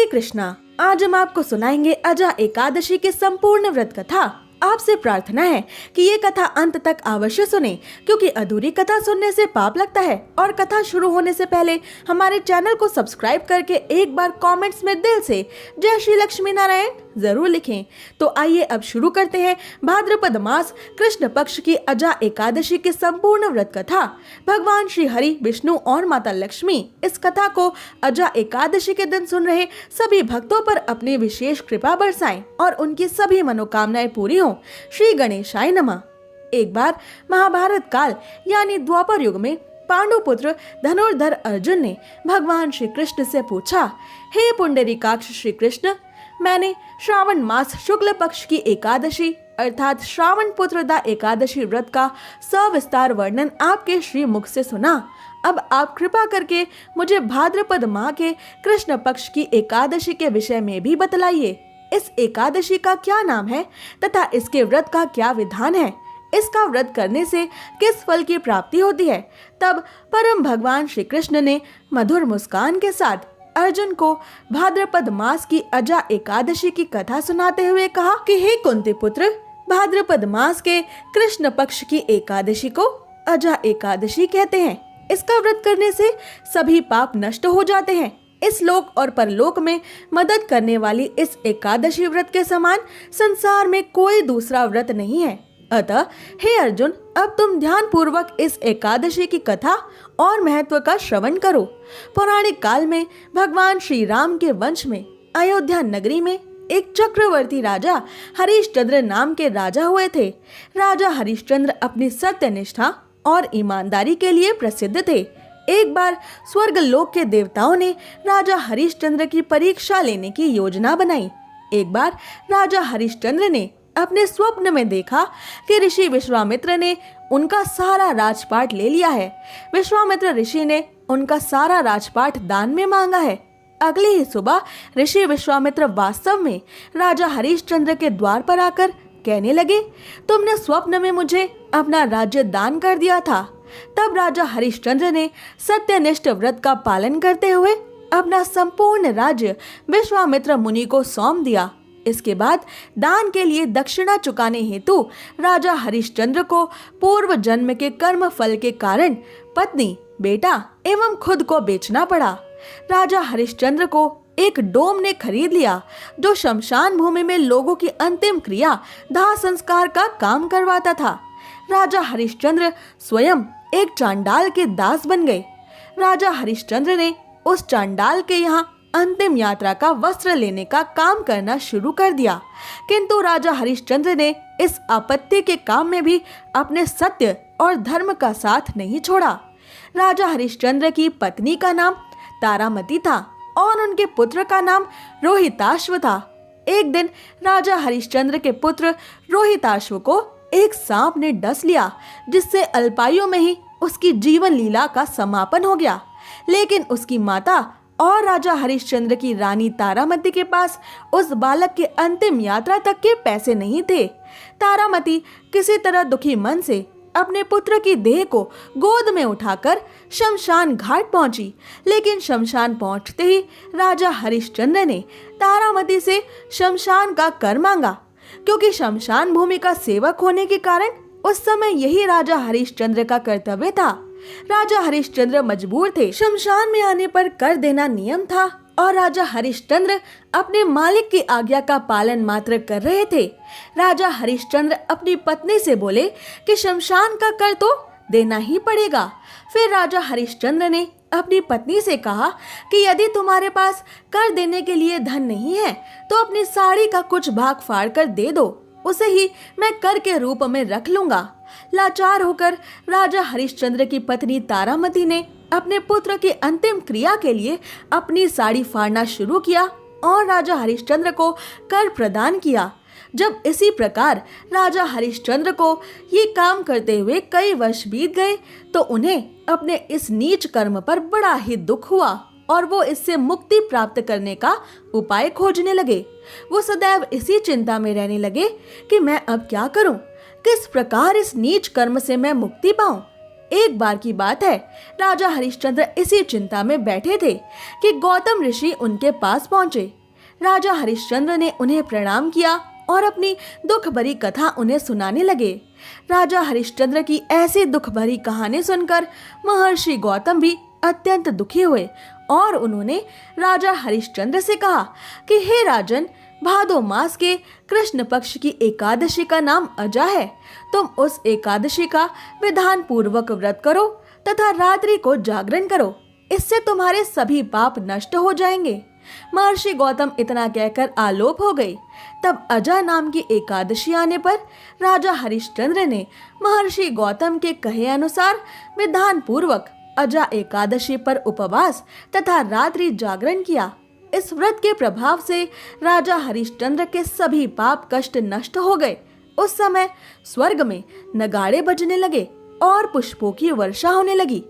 हरे कृष्णा। आज हम आपको सुनाएंगे अजा एकादशी के संपूर्ण व्रत कथा। आपसे प्रार्थना है कि ये कथा अंत तक अवश्य सुने, क्योंकि अधूरी कथा सुनने से पाप लगता है। और कथा शुरू होने से पहले हमारे चैनल को सब्सक्राइब करके एक बार कमेंट्स में दिल से जय श्री लक्ष्मी नारायण जरूर लिखें। तो आइए अब शुरू करते हैं भाद्रपद मास कृष्ण पक्ष की अजा एकादशी के संपूर्ण व्रत कथा। भगवान श्री हरि, विष्णु और माता लक्ष्मी इस कथा को अजा एकादशी के दिन सुन रहे सभी भक्तों पर अपनी विशेष कृपा बरसाएं और उनकी सभी मनोकामनाएं पूरी हों। श्री गणेशाय नमः। एक बार महाभारत काल यानी द्वापर युग में पांडु पुत्र धनुर्धर अर्जुन ने भगवान श्री कृष्ण से पूछा, हे पुंडरीकाक्ष श्री कृष्ण, मैंने श्रावण मास शुक्ल पक्ष की एकादशी अर्थात श्रावण पुत्रदा एकादशी व्रत का सविस्तार वर्णन आपके श्री मुख से सुना। अब आप कृपा करके मुझे भाद्रपद माह के कृष्ण पक्ष की एकादशी के विषय में भी बतलाइए। इस एकादशी का क्या नाम है तथा इसके व्रत का क्या विधान है? इसका व्रत करने से किस फल की प्राप्ति होती है? तब परम भगवान श्री कृष्ण ने मधुर मुस्कान के साथ अर्जुन को भाद्रपद मास की अजा एकादशी की कथा सुनाते हुए कहा कि हे कुंती पुत्र, भाद्रपद मास के कृष्ण पक्ष की एकादशी को अजा एकादशी कहते हैं। इसका व्रत करने से सभी पाप नष्ट हो जाते हैं। इस लोक और परलोक में मदद करने वाली इस एकादशी व्रत के समान संसार में कोई दूसरा व्रत नहीं है। अतः हे अर्जुन, अब तुम ध्यान पूर्वक इस एकादशी की कथा और महत्व का श्रवण करो। पौराणिक काल में भगवान श्री राम के वंश में अयोध्या नगरी में एक चक्रवर्ती राजा हरिश्चंद्र नाम के राजा हुए थे। राजा हरिश्चंद्र अपनी सत्यनिष्ठा और ईमानदारी के लिए प्रसिद्ध थे। एक बार स्वर्ग लोक के देवताओं ने राजा हरिश्चंद्र की परीक्षा लेने की योजना बनाई। एक बार राजा हरिश्चंद्र ने अपने स्वप्न में देखा कि ऋषि विश्वामित्र ने उनका सारा राजपाट ले लिया है। विश्वामित्र ऋषि ने उनका सारा राजपाट दान में मांगा है। अगली ही सुबह ऋषि विश्वामित्र वास्तव में राजा हरिश्चंद्र के द्वार पर आकर कहने लगे, तुमने स्वप्न में मुझे अपना राज्य दान कर दिया था। तब राजा हरिश्चंद्र ने सत्यनिष्ठ व्रत का पालन करते हुए अपना संपूर्ण राज्य विश्वामित्र मुनि को सौंप दिया। इसके बाद दान के लिए दक्षिणा चुकाने हेतु राजा हरिश्चंद्र को पूर्व जन्म के कर्म फल के कारण पत्नी, बेटा एवं खुद को बेचना पड़ा। राजा हरिश्चंद्र को एक डोम ने खरीद लिया जो शमशान भूमि में लोगों की अंतिम क्रिया दाह संस्कार का काम करवाता था। राजा हरिश्चंद्र स्वयं एक चांडाल के दास बन गए। राजा हरिश्चंद्र ने उस चांडाल के यहाँ अंतिम यात्रा का वस्त्र लेने का काम करना शुरू कर दिया, किंतु राजा हरिश्चंद्र ने इस आपत्ति के काम में भी अपने सत्य और धर्म का साथ नहीं छोड़ा। राजा हरिश्चंद्र की पत्नी का नाम तारामती था और उनके पुत्र का नाम रोहिताश्व था। एक दिन राजा हरिश्चंद्र के पुत्र रोहिताश्व को एक सांप ने डस लिया, जिससे अल्पायु में ही उसकी जीवन लीला का समापन हो गया। लेकिन उसकी माता और राजा हरिश्चंद्र की रानी तारामती के पास उस बालक के अंतिम यात्रा तक के पैसे नहीं थे। तारामती किसी तरह दुखी मन से अपने पुत्र की देह को गोद में उठाकर शमशान घाट पहुंची। लेकिन शमशान पहुंचते ही राजा हरिश्चंद्र ने तारामती से शमशान का कर मांगा, क्योंकि शमशान भूमि का सेवक होने के कारण उस समय यही राजा हरिश्चंद्र का कर्तव्य था। राजा हरिश्चंद्र मजबूर थे। शमशान में आने पर कर देना नियम था और राजा हरिश्चंद्र अपने मालिक की आज्ञा का पालन मात्र कर रहे थे। राजा हरिश्चंद्र अपनी पत्नी से बोले कि शमशान का कर तो देना ही पड़ेगा। फिर राजा हरिश्चंद्र ने अपनी पत्नी से कहा कि यदि तुम्हारे पास कर देने के लिए धन नहीं है तो अपनी साड़ी का कुछ भाग फाड़ कर दे दो, उसे ही मैं कर के रूप में रख लूंगा। लाचार होकर राजा हरिश्चंद्र की पत्नी तारामती ने अपने पुत्र की अंतिम क्रिया के लिए अपनी साड़ी फाड़ना शुरू किया और राजा हरिश्चंद्र को कर प्रदान किया। जब इसी प्रकार राजा हरिश्चंद्र को ये काम करते हुए कई वर्ष बीत गए तो उन्हें अपने इस नीच कर्म पर बड़ा ही दुख हुआ और वो इससे मुक्ति प्राप्त करने का उपाय खोजने लगे। वो सदैव इसी चिंता में रहने लगे कि मैं अब क्या करूं, किस प्रकार इस नीच कर्म से मैं मुक्ति पाऊं। एक बार की बात है, राजा हरिश्चंद्र इसी चिंता में बैठे थे कि गौतम ऋषि उनके पास पहुंचे। राजा हरिश्चंद्र ने उन्हें प्रणाम किया और अपनी दुख भरी कथा उन्हें सुनाने लगे। राजा हरिश्चंद्र की ऐसी दुख भरी कहानी सुनकर महर्षि गौतम भी अत्यंत दुखी हुए और उन्होंने राजा हरिश्चंद्र से कहा कि हे राजन, भादो मास के कृष्ण पक्ष की एकादशी का नाम अजा है। तुम उस एकादशी का विधान पूर्वक व्रत करो तथा रात्रि को जागरण करो, इससे तुम्हारे सभी पाप नष्ट हो जाएंगे। महर्षि गौतम इतना कहकर आलोप हो गए। तब अजा नाम की एकादशी आने पर राजा हरिश्चंद्र ने महर्षि गौतम के कहे अनुसार विधान पूर्वक अजा एकादशी पर उपवास तथा रात्रि जागरण किया। इस व्रत के प्रभाव से राजा हरिश्चंद्र के सभी पाप कष्ट नष्ट हो गए। उस समय स्वर्ग में नगाड़े बजने लगे और पुष्पों की वर्षा होने लगी।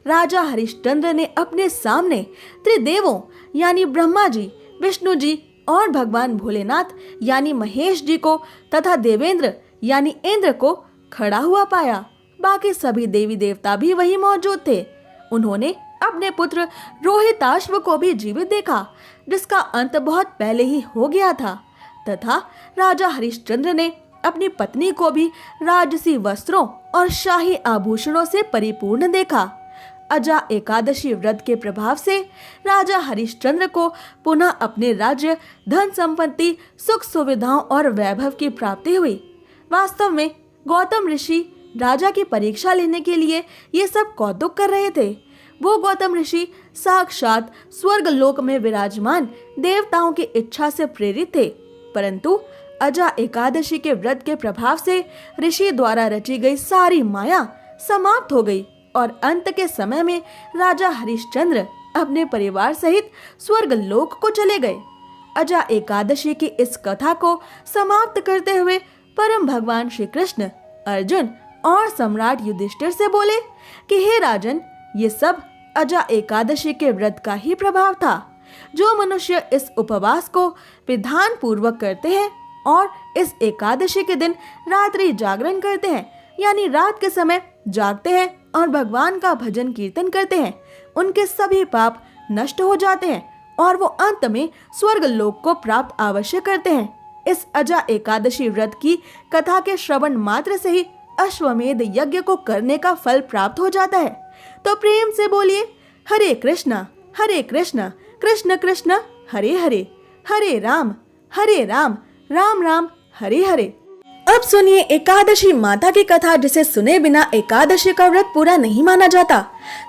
राजा हरिश्चंद्र ने अपने सामने त्रिदेवों यानी ब्रह्मा जी, विष्णु जी और भगवान भोलेनाथ यानी महेश जी को तथा देवेंद्र यानी इंद्र को खड़ा हुआ पाया। बाकी सभी देवी देवता भी वहीं मौजूद थे। उन्होंने अपने पुत्र रोहिताश्व को भी जीवित देखा, जिसका अंत बहुत पहले ही हो गया था, तथा राजा हरिश्चंद्र ने अपनी पत्नी को भी राजसी वस्त्रों और शाही आभूषणों से परिपूर्ण देखा। अजा एकादशी व्रत के प्रभाव से राजा हरिश्चंद्र को पुनः अपने राज्य, धन संपत्ति, सुख सुविधाओं और वैभव की प्राप्ति हुई। वास्तव में गौतम ऋषि राजा की परीक्षा लेने के लिए ये सब कौतुक कर रहे थे। वो गौतम ऋषि साक्षात स्वर्ग लोक में विराजमान देवताओं की इच्छा से प्रेरित थे, परंतु अजा एकादशी के व्रत के प्रभाव से ऋषि द्वारा रची गई सारी माया समाप्त हो गई और अंत के समय में राजा हरिश्चंद्र अपने परिवार सहित स्वर्ग लोक को चले गए। अजा एकादशी की इस कथा को समाप्त करते हुए परम भगवान श्री कृष्ण अर्जुन और सम्राट युधिष्ठिर से बोले कि हे राजन, ये सब अजा एकादशी के व्रत का ही प्रभाव था। जो मनुष्य इस उपवास को विधान पूर्वक करते हैं और इस एकादशी के दिन रात्रि जागरण करते हैं, यानी रात के समय जागते हैं और भगवान का भजन कीर्तन करते हैं, उनके सभी पाप नष्ट हो जाते हैं और वो अंत में स्वर्ग लोक को प्राप्त अवश्य करते हैं। इस अजा एकादशी व्रत की कथा के श्रवण मात्र से ही अश्वमेध यज्ञ को करने का फल प्राप्त हो जाता है। तो प्रेम से बोलिए हरे कृष्णा कृष्ण कृष्ण हरे हरे, हरे राम राम राम हरे हरे। अब सुनिए एकादशी माता की कथा, जिसे सुने बिना एकादशी का व्रत पूरा नहीं माना जाता।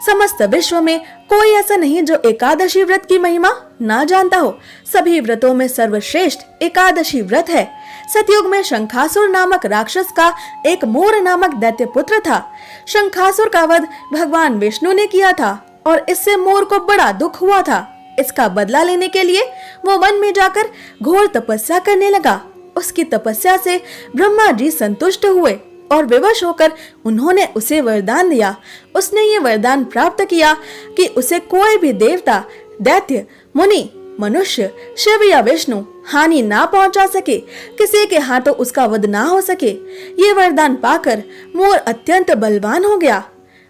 समस्त विश्व में कोई ऐसा नहीं जो एकादशी व्रत की महिमा ना जानता हो। सभी व्रतों में सर्वश्रेष्ठ एकादशी व्रत है। सतयुग में शंखासुर नामक राक्षस का एक मोर नामक दैत्य पुत्र था। शंखासुर का वध भगवान विष्णु ने किया था और इससे मोर को बड़ा दुख हुआ था। इसका बदला लेने के लिए वो वन में जाकर घोर तपस्या करने लगा। उसकी तपस्या से ब्रह्मा जी संतुष्ट हुए और विवश होकर उन्होंने उसे वरदान दिया। उसने ये वरदान प्राप्त किया कि उसे कोई भी देवता, दैत्य, मुनि, मनुष्य, शिव या विष्णु हानि ना पहुंचा सके, किसी के हाथों उसका वध ना हो सके। ये वरदान पाकर मोर अत्यंत बलवान हो गया।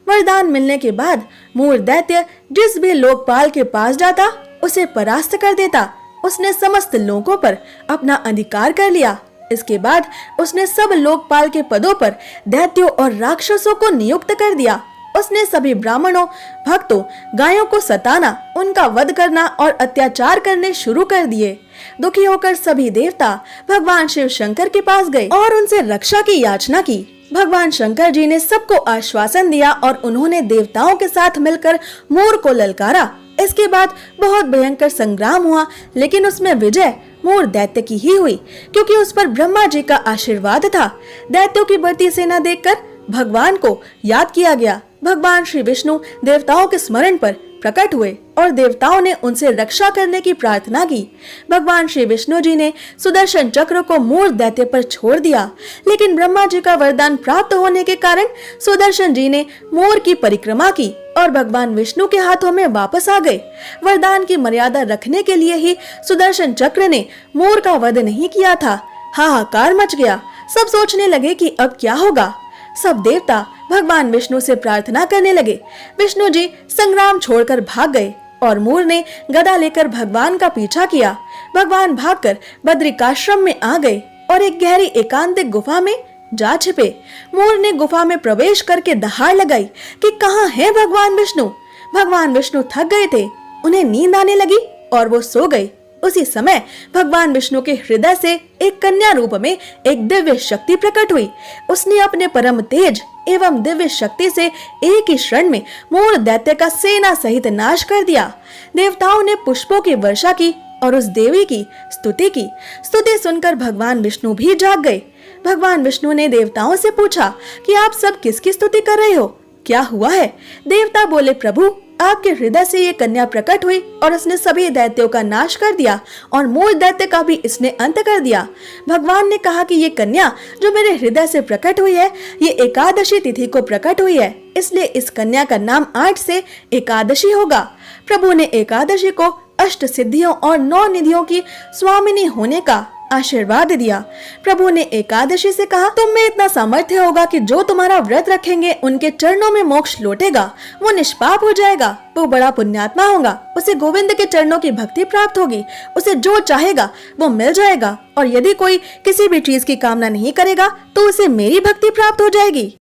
वरदान मिलने के बाद मोर दैत्य जिस भी लोकपाल के पास जाता उसे परास्त कर देता। उसने समस्त लोगों पर अपना अधिकार कर लिया। इसके बाद उसने सब लोकपाल के पदों पर दैत्यों और राक्षसों को नियुक्त कर दिया। उसने सभी ब्राह्मणों, भक्तों, गायों को सताना, उनका वध करना और अत्याचार करने शुरू कर दिए। दुखी होकर सभी देवता भगवान शिव शंकर के पास गए और उनसे रक्षा की याचना की। भगवान शंकर जी ने सबको आश्वासन दिया और उन्होंने देवताओं के साथ मिलकर मोर को ललकारा। इसके बाद बहुत भयंकर संग्राम हुआ, लेकिन उसमें विजय मोर दैत्य की ही हुई, क्योंकि उस पर ब्रह्मा जी का आशीर्वाद था। दैत्यों की बढ़ती सेना देखकर भगवान को याद किया गया। भगवान श्री विष्णु देवताओं के स्मरण पर प्रकट हुए और देवताओं ने उनसे रक्षा करने की प्रार्थना की। भगवान श्री विष्णु जी ने सुदर्शन चक्र को मोर दैत्य पर छोड़ दिया, लेकिन ब्रह्मा जी का वरदान प्राप्त होने के कारण सुदर्शन जी ने मोर की परिक्रमा की और भगवान विष्णु के हाथों में वापस आ गए। वरदान की मर्यादा रखने के लिए ही सुदर्शन चक्र ने मोर का वध नहीं किया था। हाहाकार मच गया। सब सोचने लगे कि अब क्या होगा। सब देवता भगवान विष्णु से प्रार्थना करने लगे। विष्णु जी संग्राम छोड़कर भाग गए और मोर ने गदा लेकर भगवान का पीछा किया। भगवान भागकर बद्रिकाश्रम में आ गए और एक गहरी एकांतिक गुफा में जा छिपे। मोर ने गुफा में प्रवेश करके दहाड़ लगाई कि कहाँ है भगवान विष्णु। भगवान विष्णु थक गए थे, उन्हें नींद आने लगी और वो सो गए। उसी समय भगवान विष्णु के हृदय से एक कन्या रूप में एक दिव्य शक्ति प्रकट हुई। उसने अपने परम तेज एवं दिव्य शक्ति से एक ही क्षण में मोर दैत्य का सेना सहित नाश कर दिया। देवताओं ने पुष्पों की वर्षा की और उस देवी की स्तुति की। स्तुति सुनकर भगवान विष्णु भी जाग गए। भगवान विष्णु ने देवताओं से पूछा कि आप सब किसकी स्तुति कर रहे हो, क्या हुआ है? देवता बोले, प्रभु आपके हृदय से ये कन्या प्रकट हुई और उसने सभी दैत्यों का नाश कर दिया और मूल दैत्य का भी इसने अंत कर दिया। भगवान ने कहा कि ये कन्या जो मेरे हृदय से प्रकट हुई है, ये एकादशी तिथि को प्रकट हुई है, इसलिए इस कन्या का नाम आज से एकादशी होगा। प्रभु ने एकादशी को अष्ट सिद्धियों और 9 निधियों की स्वामिनी होने का आशीर्वाद दिया। प्रभु ने एकादशी से कहा, तुम में इतना सामर्थ्य होगा कि जो तुम्हारा व्रत रखेंगे उनके चरणों में मोक्ष लौटेगा, वो निष्पाप हो जाएगा, वो बड़ा पुण्यात्मा होगा, उसे गोविंद के चरणों की भक्ति प्राप्त होगी, उसे जो चाहेगा वो मिल जाएगा और यदि कोई किसी भी चीज की कामना नहीं करेगा तो उसे मेरी भक्ति प्राप्त हो जाएगी।